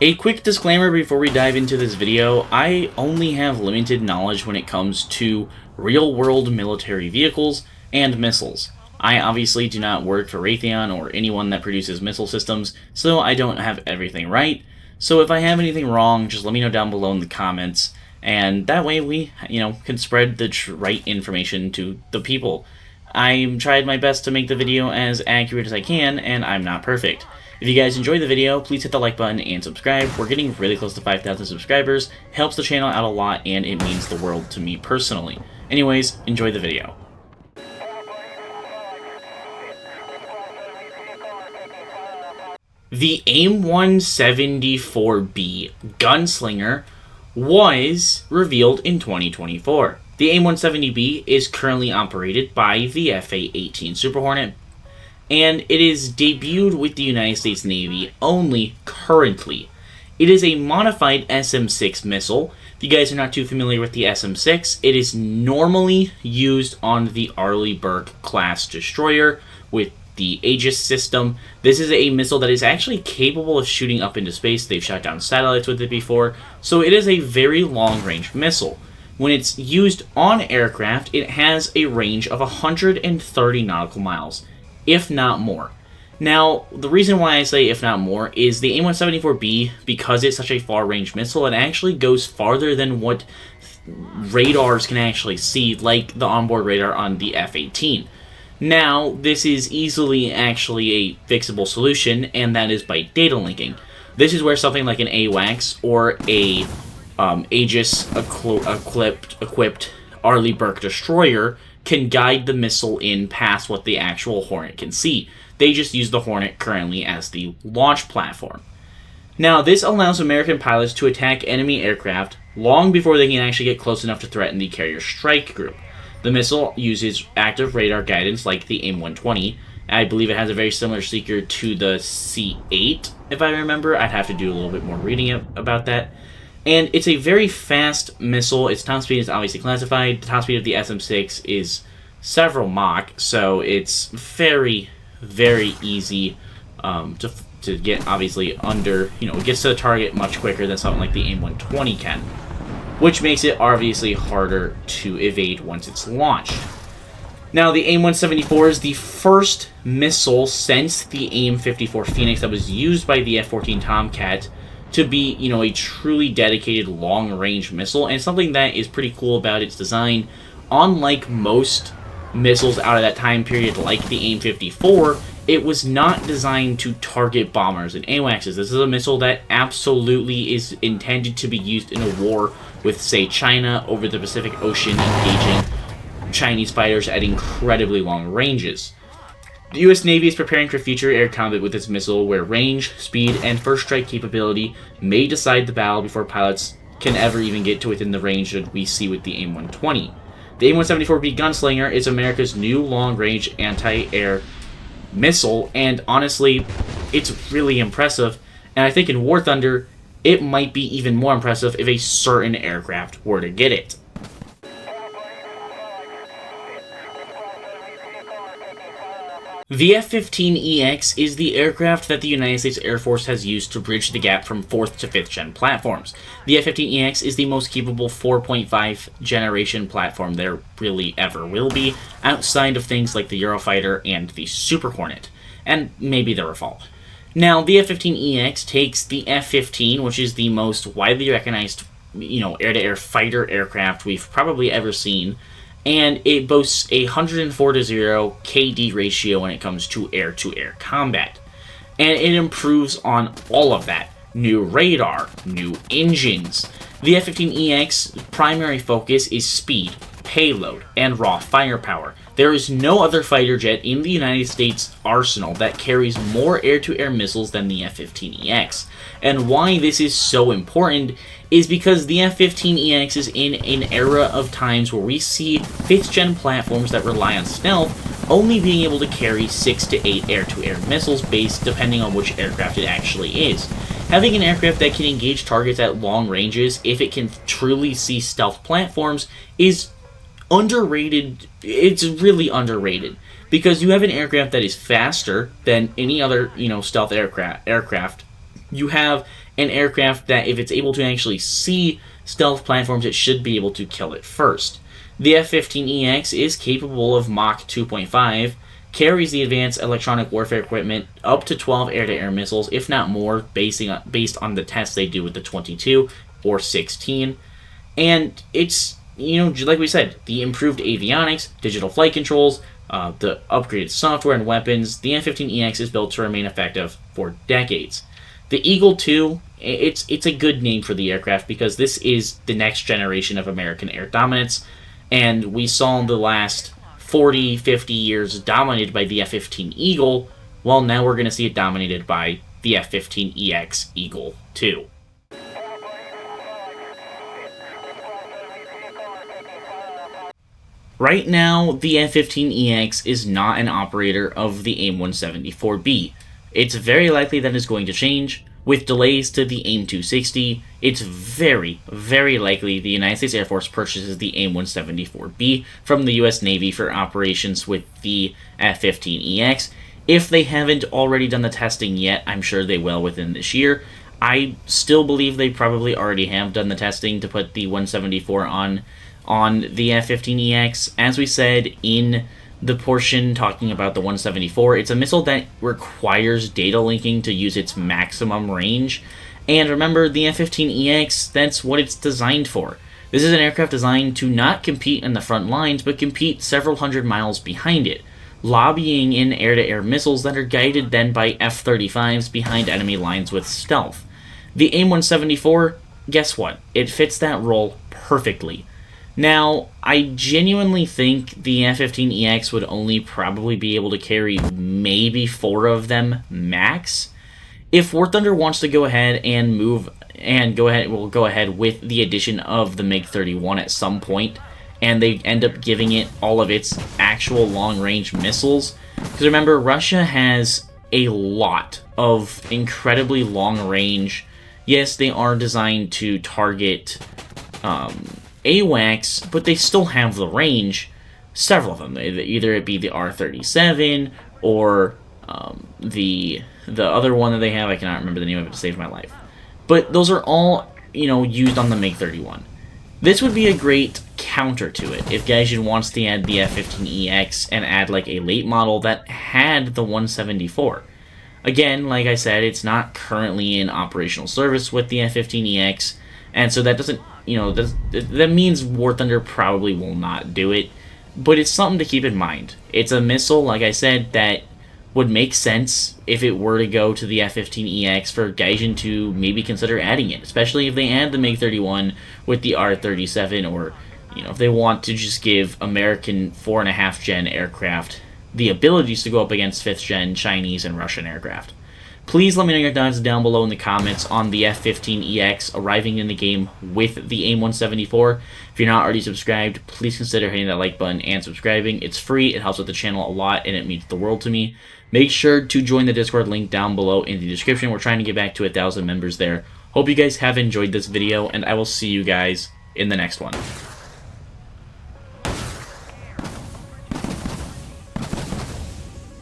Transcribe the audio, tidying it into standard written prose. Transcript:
A quick disclaimer before we dive into this video, I only have limited knowledge when it comes to real-world military vehicles and missiles. I obviously do not work for Raytheon or anyone that produces missile systems, so I don't have everything right. So if I have anything wrong, just let me know down below in the comments, and that way we, can spread the right information to the people. I've tried my best to make the video as accurate as I can, and I'm not perfect. If you guys enjoyed the video, please hit the like button and subscribe. We're getting really close to 5,000 subscribers. It helps the channel out a lot, and it means the world to me personally. Anyways, enjoy the video. The AIM-174B Gunslinger was revealed in 2024. The AIM-170B is currently operated by the FA-18 Super Hornet, and it is debuted with the United States Navy only currently. It is a modified SM-6 missile. If you guys are not too familiar with the SM-6, it is normally used on the Arleigh Burke class destroyer with the Aegis system. This is a missile that is actually capable of shooting up into space. They've shot down satellites with it before, so it is a very long-range missile. When it's used on aircraft, it has a range of 130 nautical miles. If not more. Now, the reason why I say if not more is the AIM-174B, because it's such a far-range missile, it actually goes farther than what radars can actually see, like the onboard radar on the F-18. Now, this is easily actually a fixable solution, and that is by data linking. This is where something like an AWACS or a Aegis-equipped Arleigh Burke destroyer can guide the missile in past what the actual Hornet can see. They just use the Hornet currently as the launch platform. Now, this allows American pilots to attack enemy aircraft long before they can actually get close enough to threaten the carrier strike group. The missile uses active radar guidance like the AIM-120. I believe it has a very similar seeker to the C-8, if I remember. I'd have to do a little bit more reading about that. And it's a very fast missile. Its top speed is obviously classified. The top speed of the SM-6 is several Mach, so it's very, very easy to get, obviously, under, it gets to the target much quicker than something like the AIM-120 can, which makes it obviously harder to evade once it's launched. Now, the AIM-174 is the first missile since the AIM-174EX that was used by the F-14 Tomcat to be, a truly dedicated long-range missile, and something that is pretty cool about its design. Unlike most missiles out of that time period, like the AIM-54, it was not designed to target bombers and AWACS. This is a missile that absolutely is intended to be used in a war with, say, China over the Pacific Ocean, engaging Chinese fighters at incredibly long ranges. The U.S. Navy is preparing for future air combat with this missile, where range, speed, and first strike capability may decide the battle before pilots can ever even get to within the range that we see with the AIM-120. The AIM-174B Gunslinger is America's new long-range anti-air missile, and honestly, it's really impressive, and I think in War Thunder, it might be even more impressive if a certain aircraft were to get it. The F-15EX is the aircraft that the United States Air Force has used to bridge the gap from 4th to 5th gen platforms. The F-15EX is the most capable 4.5 generation platform there really ever will be, outside of things like the Eurofighter and the Super Hornet, and maybe the Rafale. Now, the F-15EX takes the F-15, which is the most widely recognized, air-to-air fighter aircraft we've probably ever seen, and it boasts a 104-to-0 KD ratio when it comes to air-to-air combat. And it improves on all of that. New radar, new engines. The F-15EX's primary focus is speed, payload, and raw firepower. There is no other fighter jet in the United States arsenal that carries more air-to-air missiles than the F-15EX. And why this is so important is because the F-15EX is in an era of times where we see 5th gen platforms that rely on stealth only being able to carry 6 to 8 air-to-air missiles based depending on which aircraft it actually is. Having an aircraft that can engage targets at long ranges, if it can truly see stealth platforms, is underrated. It's really underrated, because you have an aircraft that is faster than any other, stealth aircraft. You have an aircraft that, if it's able to actually see stealth platforms, it should be able to kill it first. The F-15EX is capable of Mach 2.5, carries the advanced electronic warfare equipment up to 12 air-to-air missiles, if not more, based on the tests they do with the 22 or 16. And it's, like we said, the improved avionics, digital flight controls, the upgraded software and weapons. The F-15EX is built to remain effective for decades. The Eagle II, it's a good name for the aircraft because this is the next generation of American air dominance, and we saw the last 40, 50 years dominated by the F-15 Eagle. Well, now we're going to see it dominated by the F-15EX Eagle II. Right now, the F-15EX is not an operator of the AIM-174B. It's very likely that is going to change. With delays to the AIM-260, it's very, very likely the United States Air Force purchases the AIM-174B from the U.S. Navy for operations with the F-15EX. If they haven't already done the testing yet, I'm sure they will within this year. I still believe they probably already have done the testing to put the 174 on the F-15EX. As we said in the portion talking about the 174, it's a missile that requires data linking to use its maximum range. And remember, the F-15EX, that's what it's designed for. This is an aircraft designed to not compete in the front lines, but compete several hundred miles behind it, lobbying in air-to-air missiles that are guided then by F-35s behind enemy lines with stealth. The AIM-174, guess what? It fits that role perfectly. Now, I genuinely think the F-15EX would only probably be able to carry maybe 4 of them max. If War Thunder wants to go ahead and we'll go ahead with the addition of the MiG-31 at some point, and they end up giving it all of its actual long-range missiles. Because remember, Russia has a lot of incredibly long-range. Yes, they are designed to target AWACS, but they still have the range. Several of them, either it be the R-37 or the other one that they have. I cannot remember the name of it to save my life. But those are all, used on the MiG-31. This would be a great counter to it if Gaijin wants to add the F-15EX and add like a late model that had the 174. Again, like I said, it's not currently in operational service with the F-15EX, and so that doesn't, that means War Thunder probably will not do it, but it's something to keep in mind. It's a missile, like I said, that would make sense if it were to go to the F-15EX for Gaijin to maybe consider adding it, especially if they add the MiG-31 with the R-37, or, if they want to just give American 4.5 gen aircraft the abilities to go up against 5th gen Chinese and Russian aircraft. Please let me know your thoughts down below in the comments on the F-15EX arriving in the game with the AIM-174. If you're not already subscribed, please consider hitting that like button and subscribing. It's free, it helps with the channel a lot, and it means the world to me. Make sure to join the Discord link down below in the description. We're trying to get back to 1,000 members there. Hope you guys have enjoyed this video, and I will see you guys in the next one.